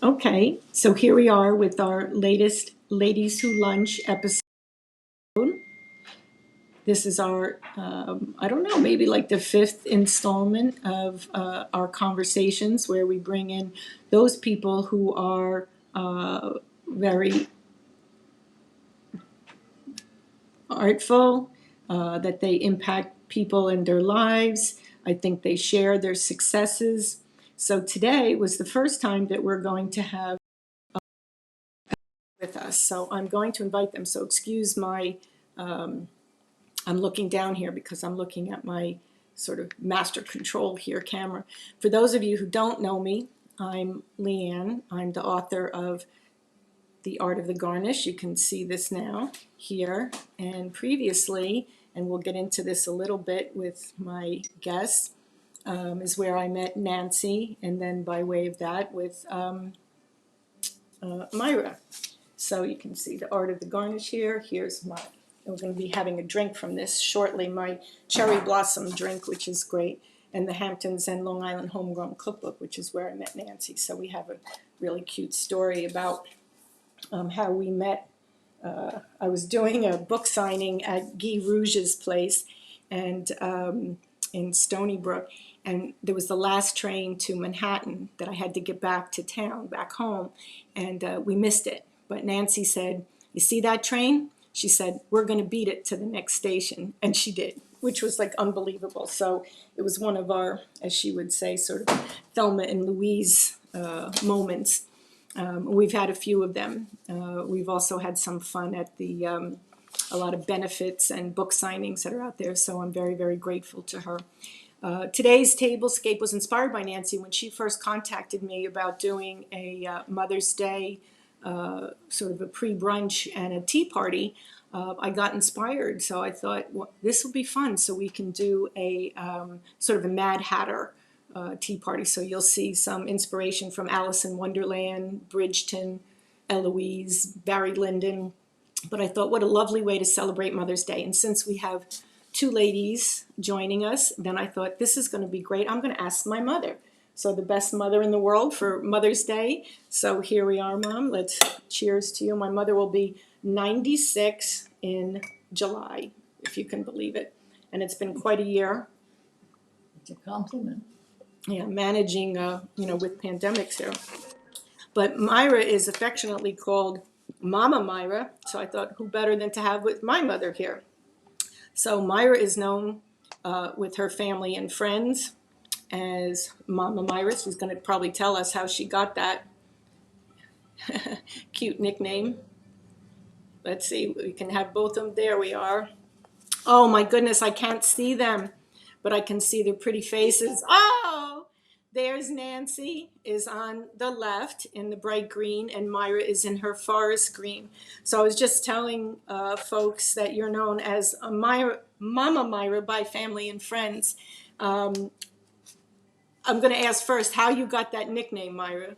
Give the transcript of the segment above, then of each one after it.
Okay, so here we are with our latest Ladies Who Lunch episode. This is our, I don't know, maybe like the fifth installment of our conversations where we bring in those people who are very artful, that they impact people in their lives. I think they share their successes. So today was the first time that we're going to have with us. So I'm going to invite them. So excuse my, I'm looking down here because I'm looking at my sort of master control here camera. For those of you who don't know me, I'm Leanne. I'm the author of The Art of the Garnish. You can see this now here and previously, and we'll get into this a little bit with my guests, is where I met Nancy, and then by way of that with Myra. So you can see The Art of the Garnish here. Here's my, we're going to be having a drink from this shortly, my cherry blossom drink, which is great, and the Hamptons and Long Island Homegrown Cookbook, which is where I met Nancy. So we have a really cute story about how we met. I was doing a book signing at Guy Rouge's place and in Stony Brook, and there was the last train to Manhattan that I had to get back to town, back home, and we missed it. But Nancy said, "You see that train?" She said, "We're going to beat it to the next station," and she did, which was like unbelievable. So it was one of our, as she would say, sort of Thelma and Louise moments. We've had a few of them. We've also had some fun at the a lot of benefits and book signings that are out there. So I'm very, very grateful to her. Today's tablescape was inspired by Nancy when she first contacted me about doing a Mother's Day sort of a pre-brunch and a tea party. I got inspired, so I thought, well, this will be fun. So we can do a sort of a Mad Hatter tea party. So you'll see some inspiration from Alice in Wonderland, Bridgeton, Eloise, Barry Lyndon. But I thought, what a lovely way to celebrate Mother's Day. And since we have two ladies joining us, then I thought, this is going to be great. I'm going to ask my mother. So the best mother in the world for Mother's Day. So here we are, Mom. Let's cheers to you. My mother will be 96 in July, if you can believe it. And it's been quite a year. It's a compliment. Yeah, managing, with pandemics here. But Myra is affectionately called Mama Myra. So I thought, who better than to have with my mother here? So Myra is known with her family and friends as Mama Myra. She's going to probably tell us how she got that cute nickname. Let's see, we can have both of them. There we are. Oh my goodness, I can't see them, but I can see their pretty faces. Oh, there's Nancy is on the left in the bright green, and Myra is in her forest green. So I was just telling folks that you're known as Mama Myra by family and friends. I'm going to ask first how you got that nickname, Myra.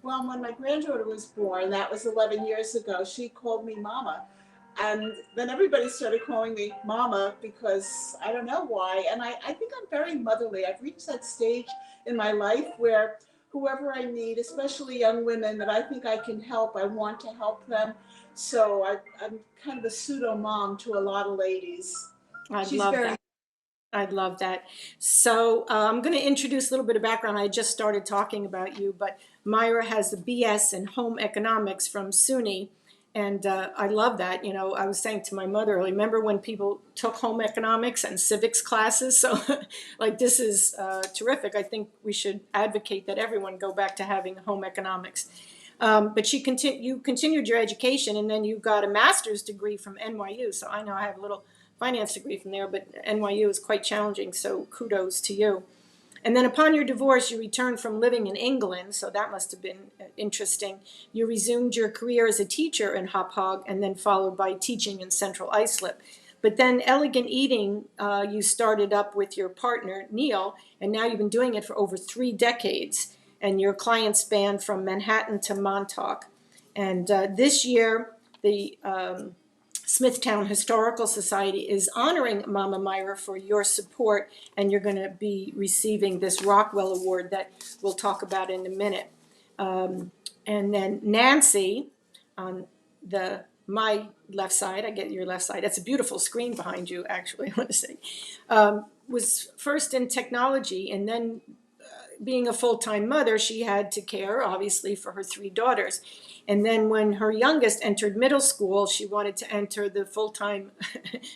Well, when my granddaughter was born, that was 11 years ago, she called me Mama. And then everybody started calling me Mama because I don't know why. And I think I'm very motherly. I've reached that stage in my life where whoever I meet, especially young women that I think I can help, I want to help them. So I'm kind of a pseudo mom to a lot of ladies. I'd love that. I'd love that. So I'm going to introduce a little bit of background. I just started talking about you, but Myra has the BS in home economics from SUNY. And I love that. You know, I was saying to my mother, remember when people took home economics and civics classes? So like this is terrific. I think we should advocate that everyone go back to having home economics. But you continued your education and then you got a master's degree from NYU. So I know I have a little finance degree from there, but NYU is quite challenging, so kudos to you. And then upon your divorce, you returned from living in England, so that must have been interesting. You resumed your career as a teacher in Hop Hog, and then followed by teaching in Central Islip. But then Elegant Eating, you started up with your partner, Neil, and now you've been doing it for over 3 decades. And your clients span from Manhattan to Montauk. And this year, the Smithtown Historical Society is honoring Mama Myra for your support, and you're going to be receiving this Rockwell Award that we'll talk about in a minute. And then Nancy, on my left side, I get your left side. That's a beautiful screen behind you, actually, I want to say, was first in technology, and then being a full-time mother, she had to care, obviously, for her 3 daughters. And then when her youngest entered middle school, she wanted to enter the full-time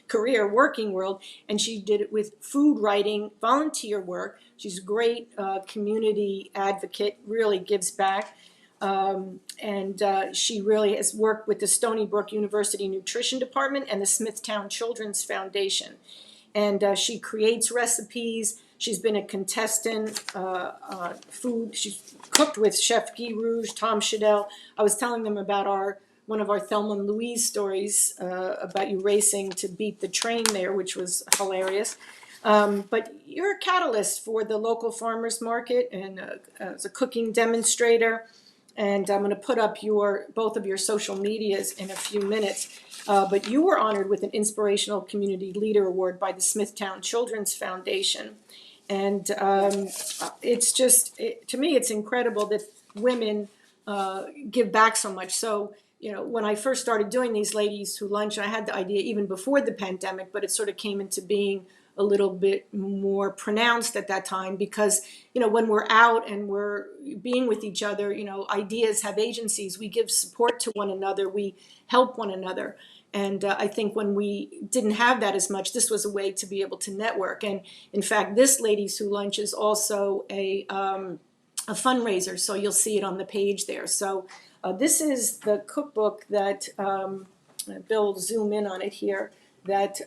career working world, and she did it with food writing, volunteer work. She's a great community advocate, really gives back. She really has worked with the Stony Brook University Nutrition Department and the Smithtown Children's Foundation. And she creates recipes. She's been a contestant, food. She's cooked with Chef Guy Rouge, Tom Shadell. I was telling them about one of our Thelma and Louise stories about you racing to beat the train there, which was hilarious. But you're a catalyst for the local farmers market and as a cooking demonstrator. And I'm going to put up both of your social medias in a few minutes. But you were honored with an Inspirational Community Leader Award by the Smithtown Children's Foundation. And it's just, to me, it's incredible that women give back so much. So, when I first started doing these Ladies Who Lunch, I had the idea even before the pandemic, but it sort of came into being a little bit more pronounced at that time because, when we're out and we're being with each other, ideas have agencies. We give support to one another. We help one another. And I think when we didn't have that as much, this was a way to be able to network. And in fact, this Ladies Who Lunch is also a fundraiser. So you'll see it on the page there. So this is the cookbook that, Bill, zoom in on it here, that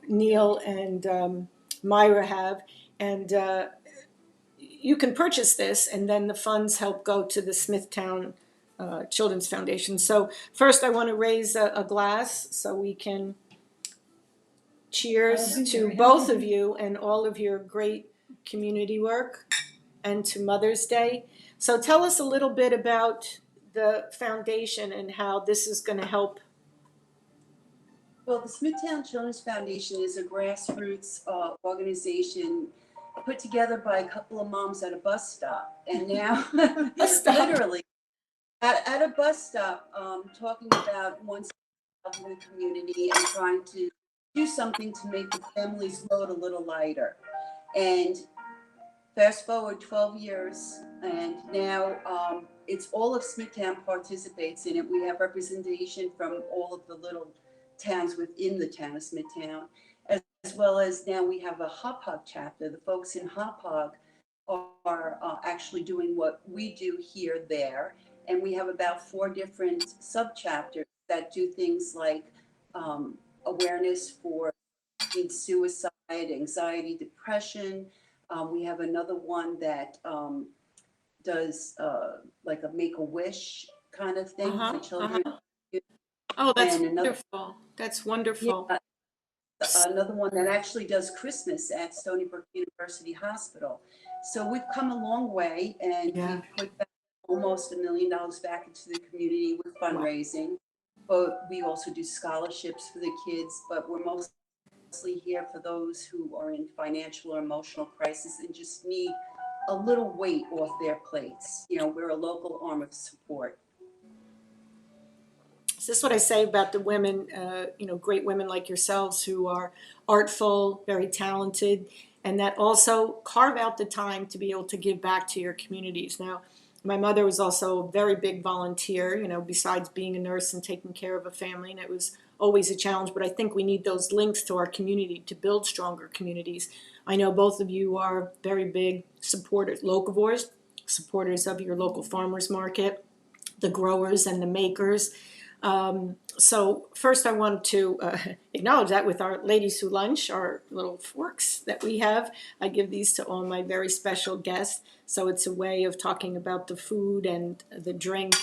Neil and Myra have. And you can purchase this, and then the funds help go to the Smithtown Children's Foundation. So first I want to raise a glass so we can cheers to both of you and all of your great community work and to Mother's Day. So tell us a little bit about the foundation and how this is going to help. Well, the Smithtown Children's Foundation is a grassroots organization put together by a couple of moms at a bus stop. And now, literally, at a bus stop, talking about one's in the community and trying to do something to make the family's load a little lighter. And fast forward 12 years, and now it's all of Smithtown participates in it. We have representation from all of the little towns within the town of Smithtown, as well as now we have a Hop Hog chapter. The folks in Hop Hog are actually doing what we do here there. And we have about 4 different sub-chapters that do things like awareness for suicide, anxiety, depression. We have another one that does like a Make-A-Wish kind of thing for children. Oh, that's and another, wonderful. That's wonderful. Yeah, another one that actually does Christmas at Stony Brook University Hospital. So we've come a long way, and we've put back almost $1 million back into the community with fundraising. But we also do scholarships for the kids, but we're mostly here for those who are in financial or emotional crisis and just need a little weight off their plates. We're a local arm of support. So this is what I say about the women, great women like yourselves who are artful, very talented, and that also carve out the time to be able to give back to your communities. Now, my mother was also a very big volunteer, besides being a nurse and taking care of a family, and it was always a challenge, but I think we need those links to our community to build stronger communities. I know both of you are very big supporters, locavores, supporters of your local farmers market, the growers and the makers. So first I want to acknowledge that with our Ladies Who Lunch, our little forks that we have. I give these to all my very special guests. So it's a way of talking about the food and the drink.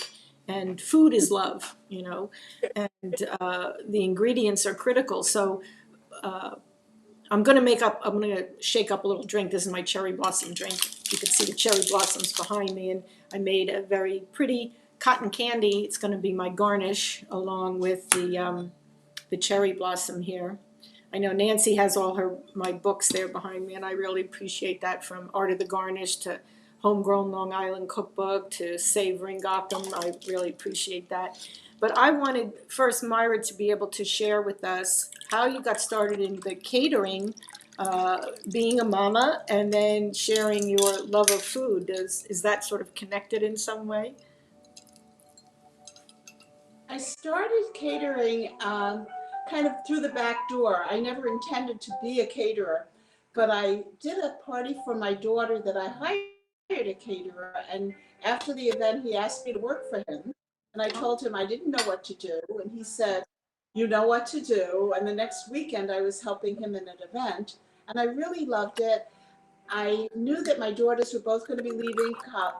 And food is love, and the ingredients are critical. So I'm going to shake up a little drink. This is my cherry blossom drink. You can see the cherry blossoms behind me. And I made a very pretty cotton candy. It's going to be my garnish along with the cherry blossom here. I know Nancy has all my books there behind me, and I really appreciate that, from Art of the Garnish to Homegrown Long Island Cookbook to Savoring Gotham. I really appreciate that. But I wanted first Myra to be able to share with us how you got started in the catering, being a mama, and then sharing your love of food. Is that sort of connected in some way? I started catering kind of through the back door. I never intended to be a caterer, but I did a party for my daughter that I hired a caterer. And after the event, he asked me to work for him. And I told him I didn't know what to do. And he said, "You know what to do." And the next weekend, I was helping him in an event. And I really loved it. I knew that my daughters were both going to be leaving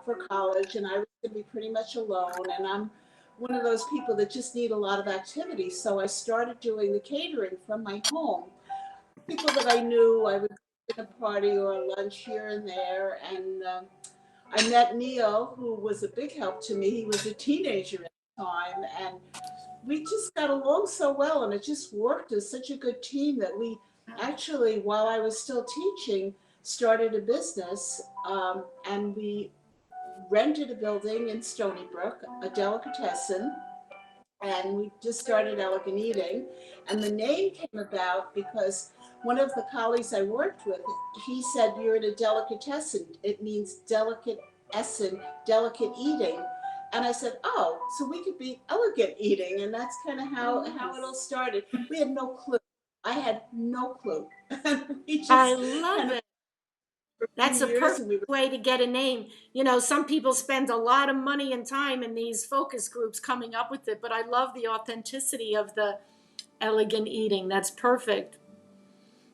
for college, and I was going to be pretty much alone. And I'm one of those people that just need a lot of activity. So I started doing the catering from my home. People that I knew, I would go to a party or a lunch here and there. And I met Neil, who was a big help to me. He was a teenager at the time. And we just got along so well. And it just worked as such a good team that we actually, while I was still teaching, started a business. And we rented a building in Stony Brook, a delicatessen, and we just started Elegant Eating. And the name came about because one of the colleagues I worked with, he said, "You're in a delicatessen. It means delicate essen, delicate eating." And I said, "Oh, so we could be elegant eating." And that's kind of how it all started. We had no clue. I had no clue. We just I love it. for a That's few a years, and we perfect way to get a name. You know, some people spend a lot of money and time in these focus groups coming up with it, but I love the authenticity of the elegant eating. That's perfect.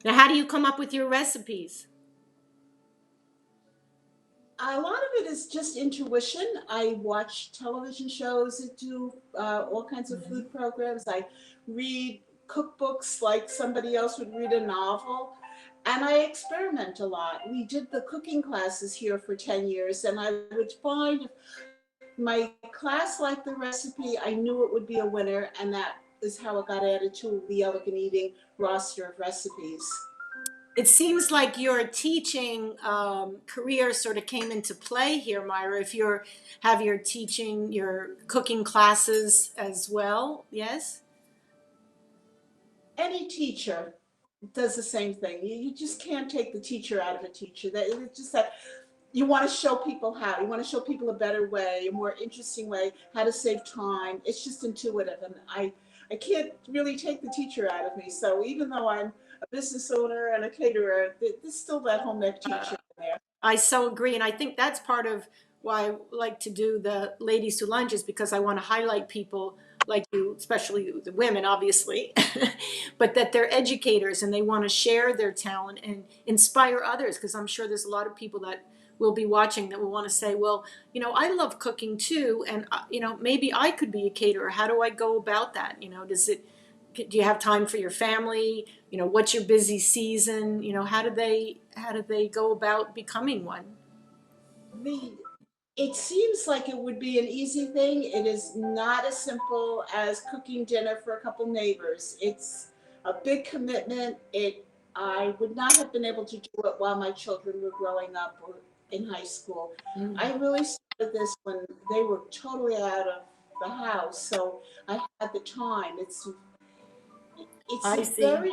Now, how do you come up with your recipes? a lot of it is just intuition. I watch television shows that do all kinds of food programs. I read cookbooks like somebody else would read a novel. And I experiment a lot. We did the cooking classes here for 10 years, and I would find if my class liked the recipe, I knew it would be a winner, and that is how it got added to the Elegant Eating roster of recipes. It seems like your teaching career sort of came into play here, Myra. If you're have your teaching, your cooking classes as well, yes? Any teacher does the same thing. You just can't take the teacher out of a teacher. It's just that you want to show people how. You want to show people a better way, a more interesting way, how to save time. It's just intuitive, and I can't really take the teacher out of me. So even though I'm a business owner and a caterer, there's still that home ec teacher there. I so agree, and I think that's part of why I like to do the Ladies Who Lunch, is because I want to highlight people like you, especially the women, obviously, but that they're educators and they want to share their talent and inspire others. Because I'm sure there's a lot of people that will be watching that will want to say, well, you know, I love cooking too, and you know, maybe I could be a caterer. How do I go about that? You know, do you have time for your family? You know, what's your busy season? You know, how do they go about becoming one? The It seems like it would be an easy thing. It is not as simple as cooking dinner for a couple neighbors. It's a big commitment. I would not have been able to do it while my children were growing up or in high school. Mm. I really started this when they were totally out of the house, so I had the time. It's I a see. very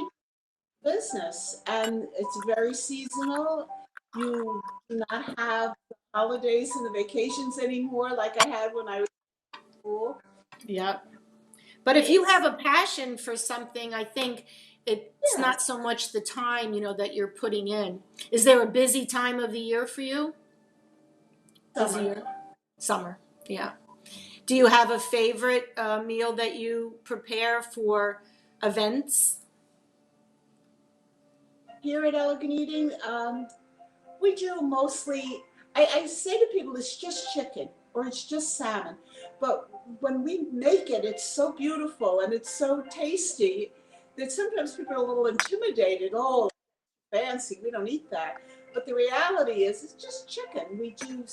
business, and it's very seasonal. You do not have the holidays and the vacations anymore like I had when I was in school. Yeah. But if you have a passion for something, I think it's Yeah, not so much the time, you know, that you're putting in. Is there a busy time of the year for you? summer. Busier? Summer. Yeah. Do you have a favorite meal that you prepare for events? Here at Elegant Eating, we do mostly, I say to people, it's just chicken or it's just salmon. But when we make it, it's so beautiful and it's so tasty that sometimes people are a little intimidated. Oh, fancy, we don't eat that. But the reality is, it's just chicken. We do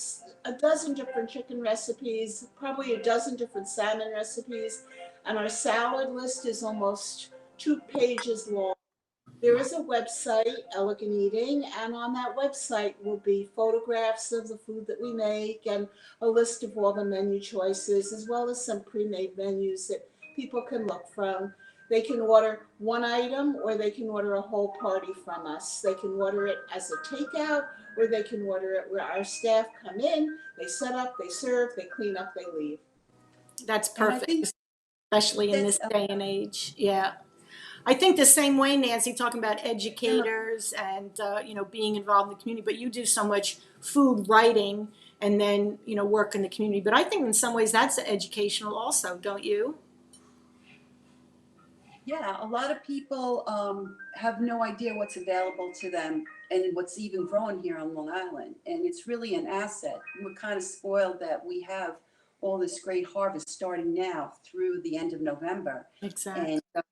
a dozen different chicken recipes, probably a dozen different salmon recipes, and our salad list is almost 2 pages long. There is a website, Elegant Eating, and on that website will be photographs of the food that we make and a list of all the menu choices, as well as some pre-made menus that people can look from. They can order one item or they can order a whole party from us. They can order it as a takeout or they can order it where our staff come in, they set up, they serve, they clean up, they leave. That's And I perfect, think especially in that's this day and age. Yeah. I think the same way, Nancy, talking about educators and being involved in the community, but you do so much food writing and then work in the community. But I think in some ways that's educational also, don't you? yeah, a lot of people have no idea what's available to them and what's even grown here on Long Island. And it's really an asset. We're kind of spoiled that we have all this great harvest starting now through the end of November. Exactly. And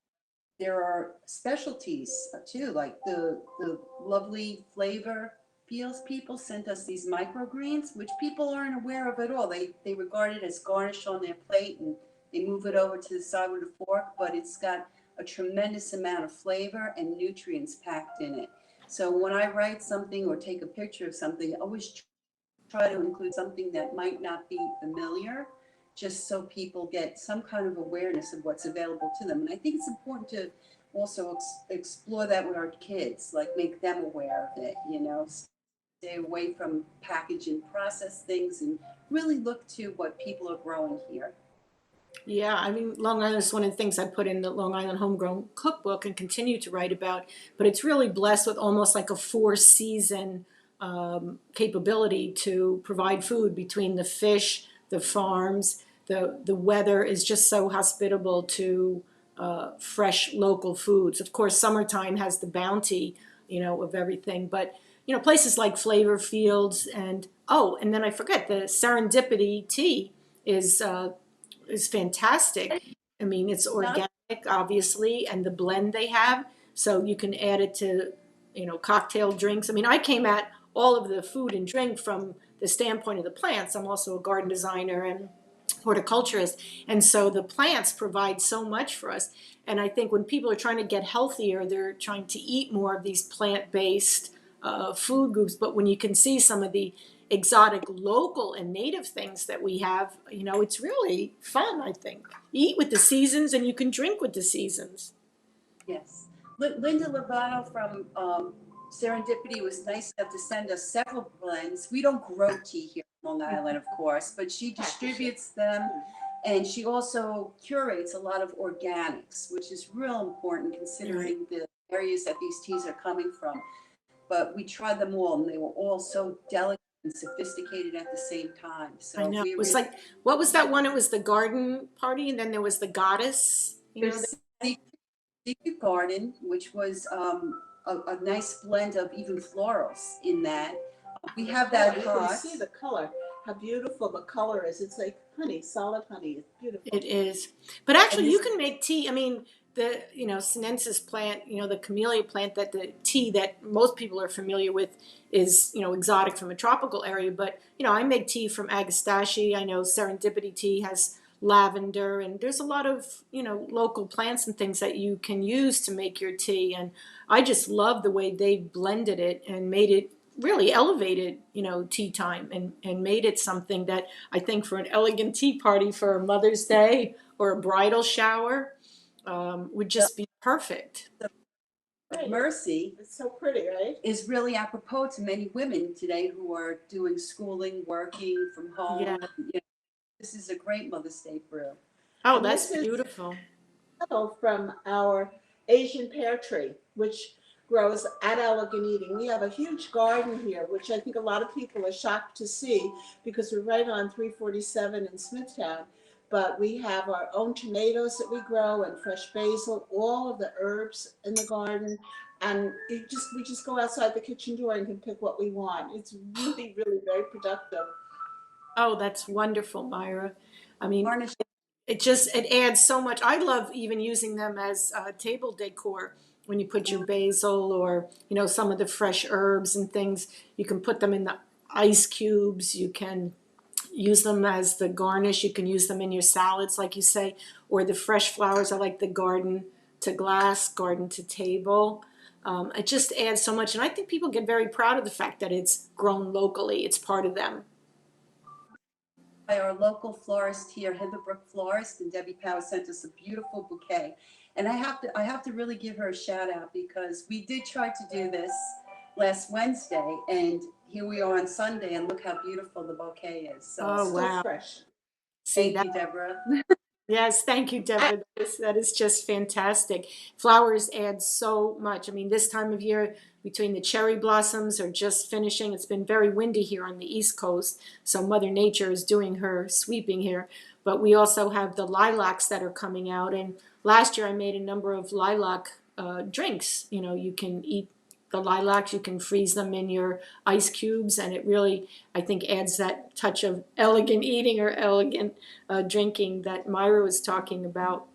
there are specialties too, like the lovely Flavour Fields people sent us these microgreens, which people aren't aware of at all. They regard it as garnish on their plate and they move it over to the side with a fork, but it's got a tremendous amount of flavor and nutrients packed in it. So when I write something or take a picture of something, I always try to include something that might not be familiar, just so people get some kind of awareness of what's available to them. And I think it's important to also explore that with our kids, like make them aware of it, stay away from package and process things and really look to what people are growing here. Yeah, I mean, Long Island is one of the things I put in the Long Island Homegrown Cookbook and continue to write about. But it's really blessed with almost like a four-season capability to provide food between the fish, the farms. The weather is just so hospitable to fresh local foods. Of course, summertime has the bounty, of everything. But places like Flavour Fields and then I forget the Serendipity Tea is fantastic. I mean, it's Not organic, obviously, and the blend they have, so you can add it to, cocktail drinks. I mean, I came at all of the food and drink from the standpoint of the plants. I'm also a garden designer and horticulturist, and so the plants provide so much for us. And I think when people are trying to get healthier, they're trying to eat more of these plant-based food groups. But when you can see some of the exotic local and native things that we have, it's really fun. I think you eat with the seasons and you can drink with the seasons. Yes. Linda Lovato from Serendipity was nice enough to send us several blends. We don't grow tea here on Long Island, of course, but she distributes them and she also curates a lot of organics, which is real important considering the areas that these teas are coming from. But we tried them all and they were all so delicate and sophisticated at the same time. So I know. we It was really like, what was that one? It was the garden party, and then there was the goddess. there's Secret Garden, which was a nice blend of even florals in that. We have that You can hot. see the color, how beautiful the color is. It's like honey, solid honey. It's beautiful. It is. But actually, And you this- can make tea. I mean, the, sinensis plant, the camellia plant, that the tea that most people are familiar with is, exotic from a tropical area. But, I make tea from agastache. I know Serendipity Tea has lavender, and there's a lot of, local plants and things that you can use to make your tea. And I just love the way they blended it and made it really elevated, tea time and made it something that I think for an elegant tea party for Mother's Day or a bridal shower would just be perfect. Right. Mercy It's so pretty, right? is really apropos to many women today who are doing schooling, working from home. Yeah. This is a great Mother's Day brew. Oh, And that's this is beautiful. from our Asian pear tree, which grows at Elegant Eating. We have a huge garden here, which I think a lot of people are shocked to see because we're right on 347 in Smithtown. But we have our own tomatoes that we grow and fresh basil, all of the herbs in the garden. And we just go outside the kitchen door and can pick what we want. It's really, really very productive. Oh, that's wonderful, Myra. I mean, Garnish it adds so much. I love even using them as table decor. when you put your basil or, you know, some of the fresh herbs and things, you can put them in the ice cubes. You can use them as the garnish. You can use them in your salads, like you say, or the fresh flowers. I like the garden to glass, garden to table. It just adds so much. And I think people get very proud of the fact that it's grown locally. It's part of them. By our local florist here, Heatherbrook Florist, and Debbie Power sent us a beautiful bouquet. And I have to really give her a shout out, because we did try to do this last Wednesday, and here we are on Sunday, and look how beautiful the bouquet is. So Oh, Still wow. fresh. See thank that? you, Deborah. Yes, thank you, Deborah. That is just fantastic. Flowers add so much. I mean, this time of year, between the cherry blossoms are just finishing. It's been very windy here on the East Coast, so Mother Nature is doing her sweeping here. But we also have the lilacs that are coming out. And last year I made a number of lilac drinks. You know, you can eat the lilacs, you can freeze them in your ice cubes, and it really, I think, adds that touch of elegant eating or elegant drinking that Myra was talking about.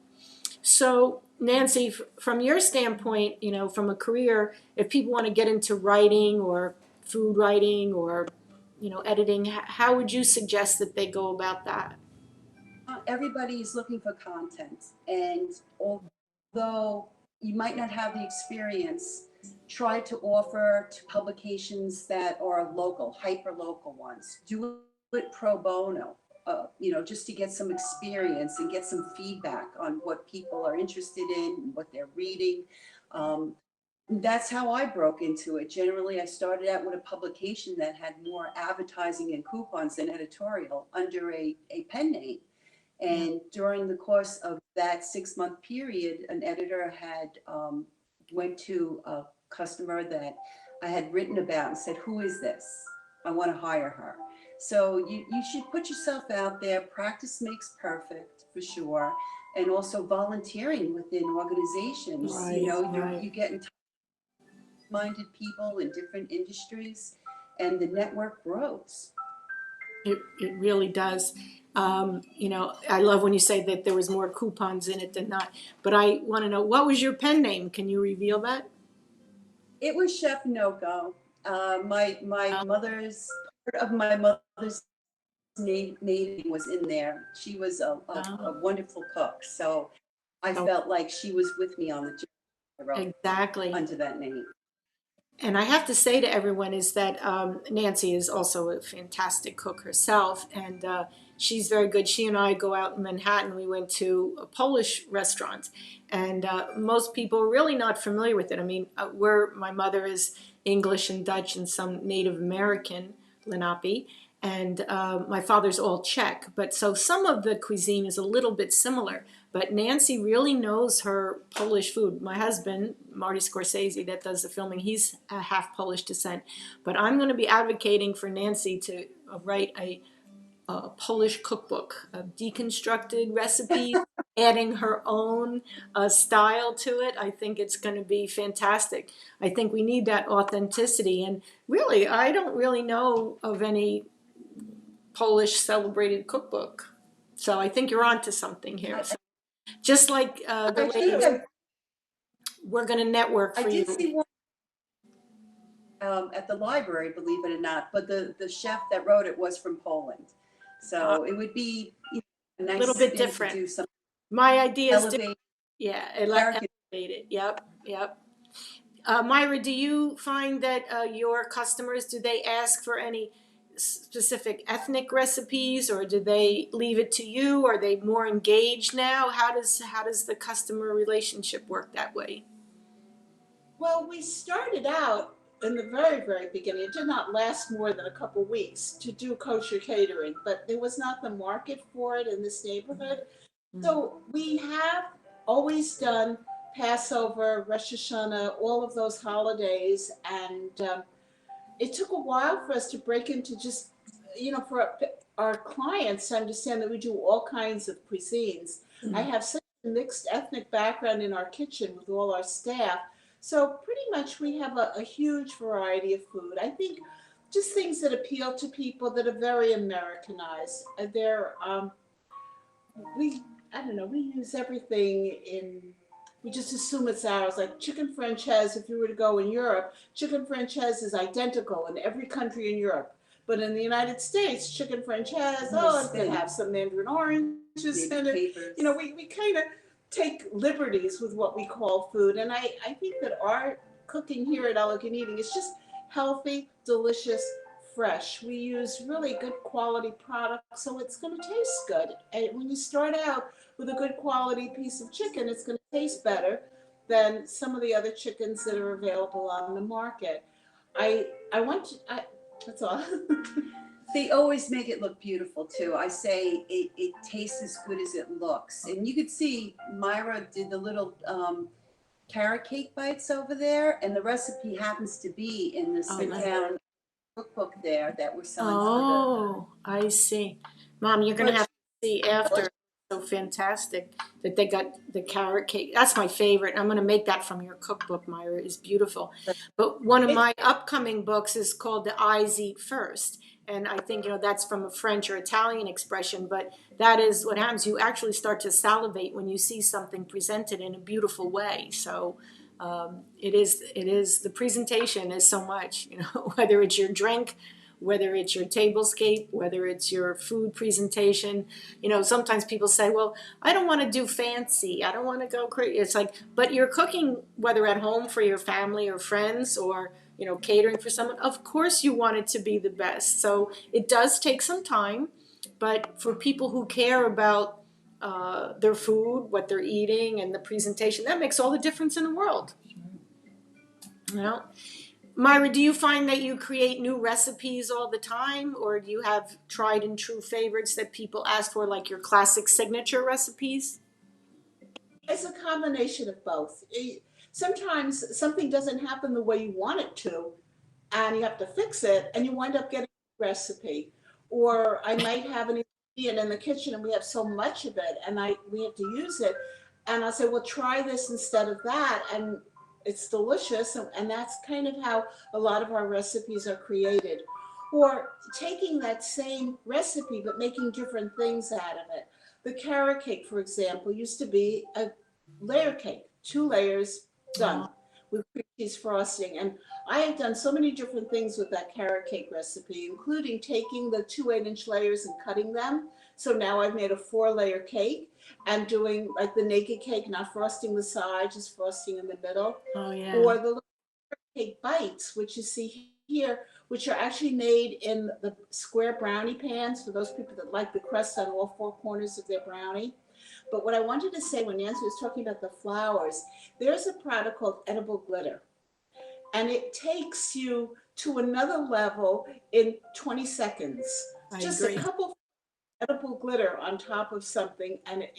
So, Nancy, from your standpoint, you know, from a career, if people want to get into writing or food writing or, you know, editing, how would you suggest that they go about that? Everybody is looking for content, and although you might not have the experience, try to offer to publications that are local, hyper local ones. Do it pro bono, just to get some experience and get some feedback on what people are interested in, what they're reading. That's how I broke into it. Generally, I started out with a publication that had more advertising and coupons than editorial under a pen name. And during the course of that 6-month period, an editor had went to a customer that I had written about and said, "Who is this? I want to hire her." So you should put yourself out there. Practice makes perfect, for sure. And also volunteering within organizations. Right, right. You get in touch with minded people in different industries, and the network grows. It really does. You know, I love when you say that there was more coupons in it than not. But I want to know, what was your pen name? Can you reveal that? It was Chef No-Go. My mother's part of my mother's name was in there. She was a wonderful cook, so I felt like she was with me on the journey. I wrote Exactly. under that name. And I have to say to everyone is that Nancy is also a fantastic cook herself, and she's very good. She and I go out in Manhattan. We went to a Polish restaurant, and most people are really not familiar with it. I mean, my mother is English and Dutch and some Native American, Lenape, and my father's all Czech. But so some of the cuisine is a little bit similar. But Nancy really knows her Polish food. My husband, Marty Scorsese, that does the filming, he's a half Polish descent. But I'm going to be advocating for Nancy to write a Polish cookbook of deconstructed recipes, adding her own style to it. I think it's going to be fantastic. I think we need that authenticity. And really, I don't really know of any Polish celebrated cookbook. So I think you're onto something here. So just like the ladies, we're going to network for I did you. see one at the library, believe it or not, but the chef that wrote it was from Poland. So it would be a nice little bit thing different. to do something. My idea is Elevate. yeah, American. elevate it. Yep. Myra, do you find that your customers, do they ask for any specific ethnic recipes, or do they leave it to you? Are they more engaged now? How does the customer relationship work that way? Well, we started out in the very, very beginning. It did not last more than a couple weeks to do kosher catering, but there was not the market for it in this neighborhood. So we have always done Passover, Rosh Hashanah, all of those holidays, and it took a while for us to break into just, for our clients to understand that we do all kinds of cuisines. I have such a mixed ethnic background in our kitchen with all our staff. So pretty much we have a huge variety of food. I think just things that appeal to people that are very Americanized. I don't know, we use everything in we just assume it's ours. Like chicken franchise, if you were to go in Europe, chicken franchise is identical in every country in Europe. But in the United States, chicken franchise, oh, it's going to have some mandarin oranges in it. Capers. You know, we kind of take liberties with what we call food. And I think that our cooking here at Elegant Eating is just healthy, delicious, fresh. We use really good quality products, so it's going to taste good. And when you start out with a good quality piece of chicken, it's going to taste better than some of the other chickens that are available on the market. I want to, that's all. They always make it look beautiful too. I say it tastes as good as it looks. And you could see Myra did the little carrot cake bites over there, and the recipe happens to be in the Smithtown cookbook there that we're selling. Oh, I see. Mom, you're gonna have to see after. So fantastic that they got the carrot cake. That's my favorite. I'm gonna make that from your cookbook, Myra. It's beautiful. But one of my upcoming books is called The Eyes Eat First. And I think, that's from a French or Italian expression, but that is what happens. You actually start to salivate when you see something presented in a beautiful way. So it is the presentation is so much, whether it's your drink, whether it's your tablescape, whether it's your food presentation. Sometimes people say, well, I don't want to do fancy. I don't want to go crazy. It's like, but you're cooking, whether at home for your family or friends or, catering for someone. Of course you want it to be the best. So it does take some time, but for people who care about their food, what they're eating, and the presentation, that makes all the difference in the world. Myra, do you find that you create new recipes all the time, or do you have tried and true favorites that people ask for, like your classic signature recipes? It's a combination of both. Sometimes something doesn't happen the way you want it to, and you have to fix it, and you wind up getting a recipe. Or I might have an ingredient in the kitchen, and we have so much of it, and we have to use it, and I'll say, well, try this instead of that, and it's delicious, and that's kind of how a lot of our recipes are created. Or taking that same recipe but making different things out of it. The carrot cake, for example, used to be a layer cake, 2 layers done with cream cheese frosting. And I have done so many different things with that carrot cake recipe, including taking the 2 8-inch layers and cutting them. So now I've made a 4-layer cake and doing like the naked cake, not frosting the sides, just frosting in the middle. Oh, yeah. Or the little cake bites, which you see here, which are actually made in the square brownie pans for those people that like the crust on all 4 corners of their brownie. But what I wanted to say when Nancy was talking about the flowers, there's a product called edible glitter. And it takes you to another level in 20 seconds. Just a couple edible glitter on top of something, and it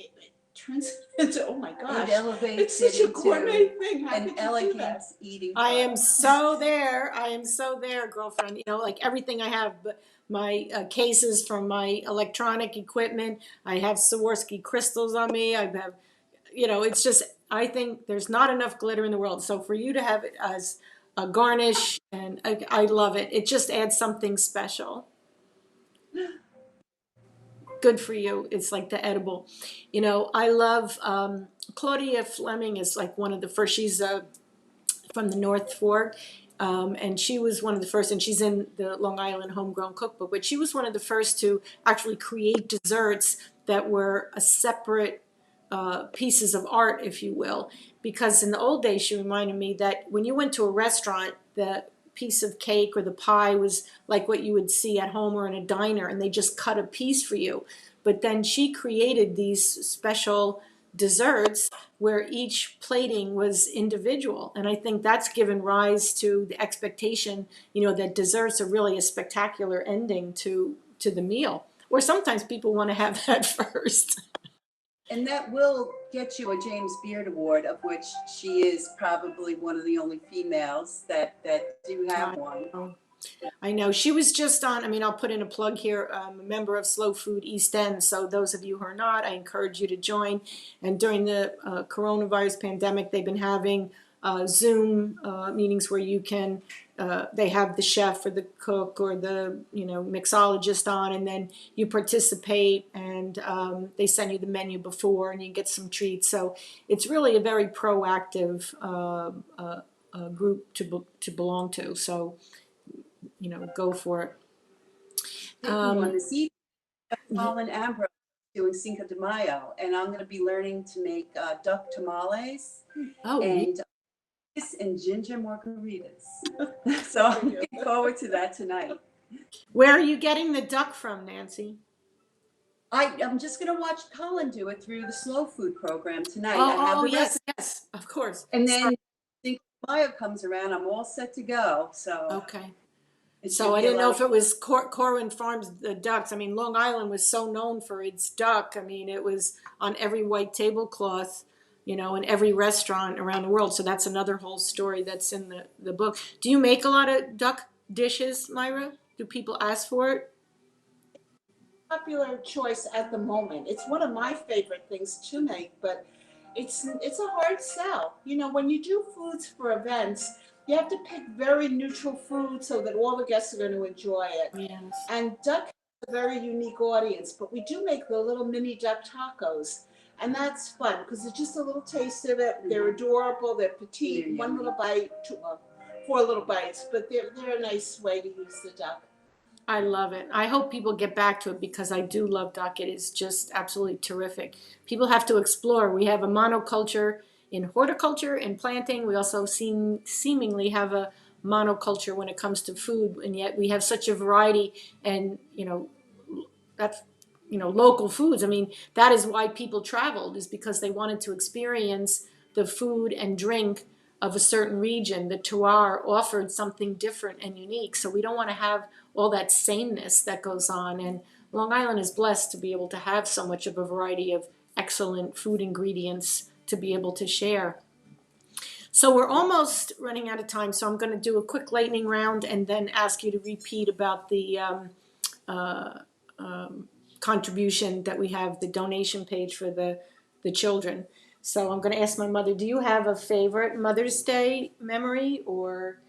turns into, oh my gosh, it elevates it's such it a gourmet thing. How an could you elegant do that? eating. I am so there, girlfriend. Like everything I have, but my cases from my electronic equipment, I have Swarovski crystals on me. I have, it's just, I think there's not enough glitter in the world. So for you to have it as a garnish, and I love it. It just adds something special. Good for you. It's like the edible. I love Claudia Fleming is like one of the first. She's from the North Fork, and she was one of the first, and she's in the Long Island Homegrown Cookbook, but she was one of the first to actually create desserts that were a separate pieces of art, if you will, because in the old days, she reminded me that when you went to a restaurant, the piece of cake or the pie was like what you would see at home or in a diner, and they just cut a piece for you. But then she created these special desserts where each plating was individual, and I think that's given rise to the expectation, that desserts are really a spectacular ending to the meal. Or sometimes people want to have that first. And that will get you a James Beard Award, of which she is probably one of the only females that do have one. I know. She was just on, I'll put in a plug here, a member of Slow Food East End. So those of you who are not, I encourage you to join. And during the coronavirus pandemic, they've been having Zoom meetings where you can, they have the chef or the cook or the, mixologist on, and then you participate, and they send you the menu before and you get some treats. So it's really a very proactive group to belong to. So, go for it. Thinking on this evening, Colin Ambrose doing Cinco de Mayo, and I'm going to be learning to make duck tamales Oh, and ginger margaritas. So I'm looking forward to that tonight. where are you getting the duck from, Nancy? I'm just going to watch Colin do it through the slow food program tonight. I have the Yes, recipe, yes, of course. and then Cinco de Mayo comes around, I'm all set to go. So Okay. it So should I be a didn't lot know of if it was Corwin Farms, the ducks. I mean, Long Island was so known for its duck. I mean, it was on every white tablecloth, in every restaurant around the world. So that's another whole story that's in the book. Do you make a lot of duck dishes, Myra? Do people ask for it? Popular choice at the moment. It's one of my favorite things to make, but it's a hard sell. When you do foods for events, you have to pick very neutral food so that all the guests are going to enjoy it. Yes. And duck has a very unique audience, but we do make the little mini duck tacos. And that's fun because it's just a little taste of it. They're adorable. They're petite. Yeah. One little bite, four little bites, but they're a nice way to use the duck. I love it. I hope people get back to it because I do love duck. It is just absolutely terrific. People have to explore. We have a monoculture in horticulture and planting. We also seemingly have a monoculture when it comes to food, and yet we have such a variety. And that's local foods. I mean, that is why people traveled, is because they wanted to experience the food and drink of a certain region. The terroir offered something different and unique. So we don't want to have all that sameness that goes on. And Long Island is blessed to be able to have so much of a variety of excellent food ingredients to be able to share. So we're almost running out of time. So I'm going to do a quick lightning round and then ask you to repeat about the contribution that we have, the donation page for the children. So I'm going to ask my mother, do you have a favorite Mother's Day memory or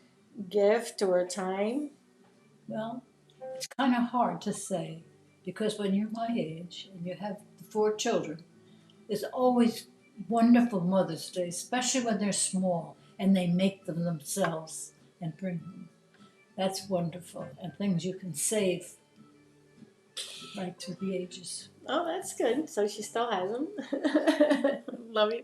gift or time? Well, it's kind of hard to say because when you're my age and you have the 4 children, it's always wonderful Mother's Day, especially when they're small and they make them themselves and bring them. That's wonderful, and things you can save right through the ages. Oh, that's good. So she still has them. Love you.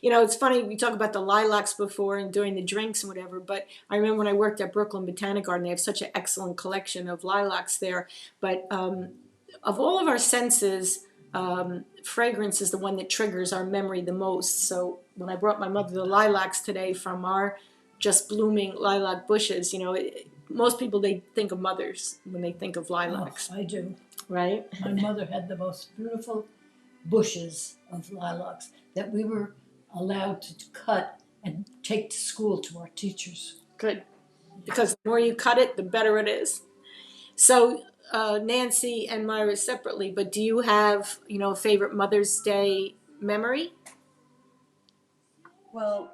It's funny, we talk about the lilacs before and doing the drinks and whatever, but I remember when I worked at Brooklyn Botanic Garden, they have such an excellent collection of lilacs there. But of all of our senses, fragrance is the one that triggers our memory the most. So when I brought my mother the lilacs today from our just blooming lilac bushes, most people, they think of mothers when they think of lilacs. Oh, I do. Right? My mother had the most beautiful bushes of lilacs that we were allowed to cut and take to school to our teachers. Good. Because the more you cut it, the better it is. So Nancy and Myra separately, but do you have, a favorite Mother's Day memory? Well,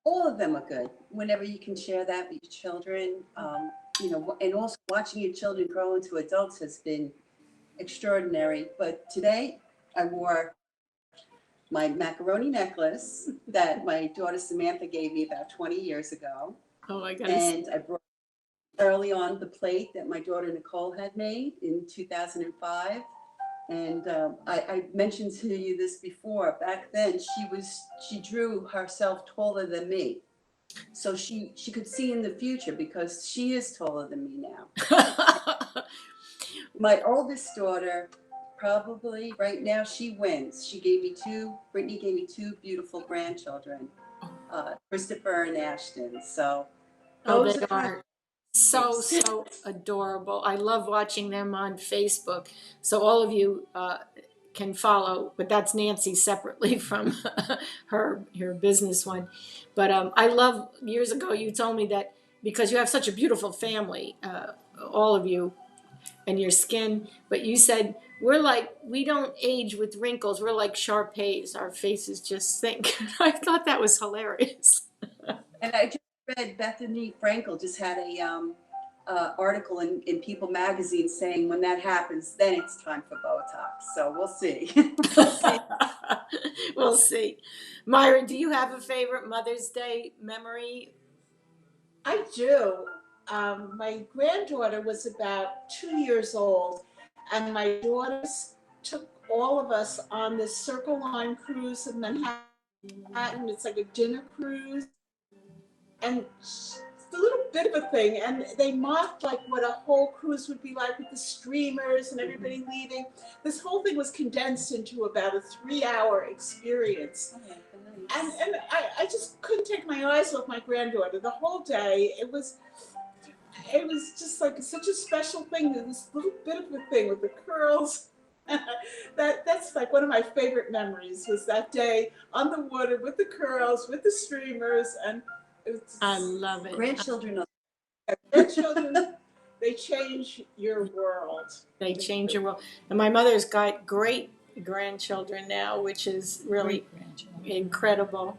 all of them are good. Whenever you can share that with your children, and also watching your children grow into adults has been extraordinary. But today I wore my macaroni necklace that my daughter Samantha gave me about 20 years ago. Oh my goodness. And I brought early on the plate that my daughter Nicole had made in 2005. And I mentioned to you this before. Back then, she drew herself taller than me, so she could see in the future because she is taller than me now. My oldest daughter, probably right now, she wins. Brittany gave me 2 beautiful grandchildren, Christopher and Ashton. So those they are so adorable. I love watching them on Facebook. So all of you can follow, but that's Nancy separately from her business one. But I love, years ago you told me that because you have such a beautiful family, all of you, and your skin, but you said we don't age with wrinkles. We're like Shar-Pays. Our faces just sink. I thought that was hilarious. And I just read Bethany Frankel just had a article in People magazine saying when that happens, then it's time for Botox. So we'll see. We'll see. We'll see. Myra, do you have a favorite Mother's Day memory? I do. My granddaughter was about 2 years old, and my daughters took all of us on this Circle Line cruise in Manhattan. It's like a dinner cruise, and it's a little bit of a thing. And they mocked like what a whole cruise would be like with the streamers and everybody leaving. This whole thing was condensed into about a 3-hour experience. And I just couldn't take my eyes off my granddaughter the whole day. It was just like such a special thing. This little bit of a thing with the curls. That's like one of my favorite memories was that day on the water with the curls, with the streamers, and I love it. Grandchildren grandchildren. They change your world. They change your world. And my mother's got great grandchildren now, which is really incredible.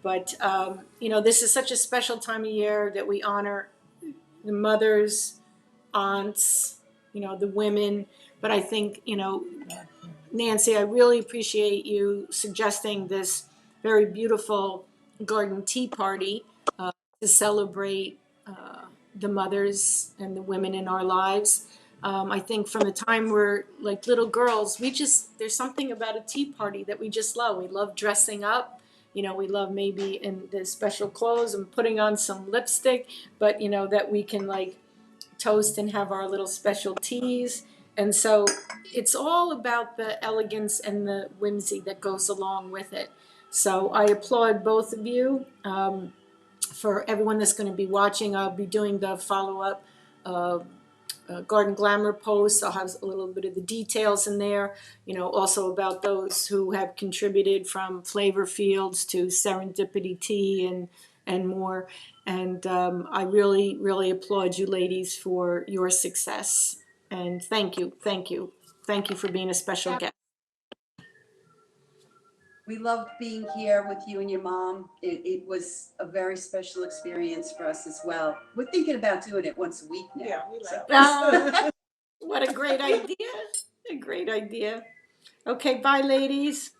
But, this is such a special time of year that we honor the mothers, aunts, the women. But I think, Nancy, I really appreciate you suggesting this very beautiful garden tea party to celebrate the mothers and the women in our lives. I think from the time we're like little girls, there's something about a tea party that we just love. We love dressing up. We love maybe in the special clothes and putting on some lipstick, but that we can like toast and have our little special teas. And so it's all about the elegance and the whimsy that goes along with it. So I applaud both of you. For everyone that's going to be watching, I'll be doing the follow-up Garden Glamour posts. I'll have a little bit of the details in there, also about those who have contributed from Flavour Fields to Serendipity Tea and more. And I really, really applaud you ladies for your success. And thank you for being a special guest. We loved being here with you and your mom. It was a very special experience for us as well. We're thinking about doing it once a week now. Yeah, we like Oh, what a great idea. A great idea. Okay, bye, ladies.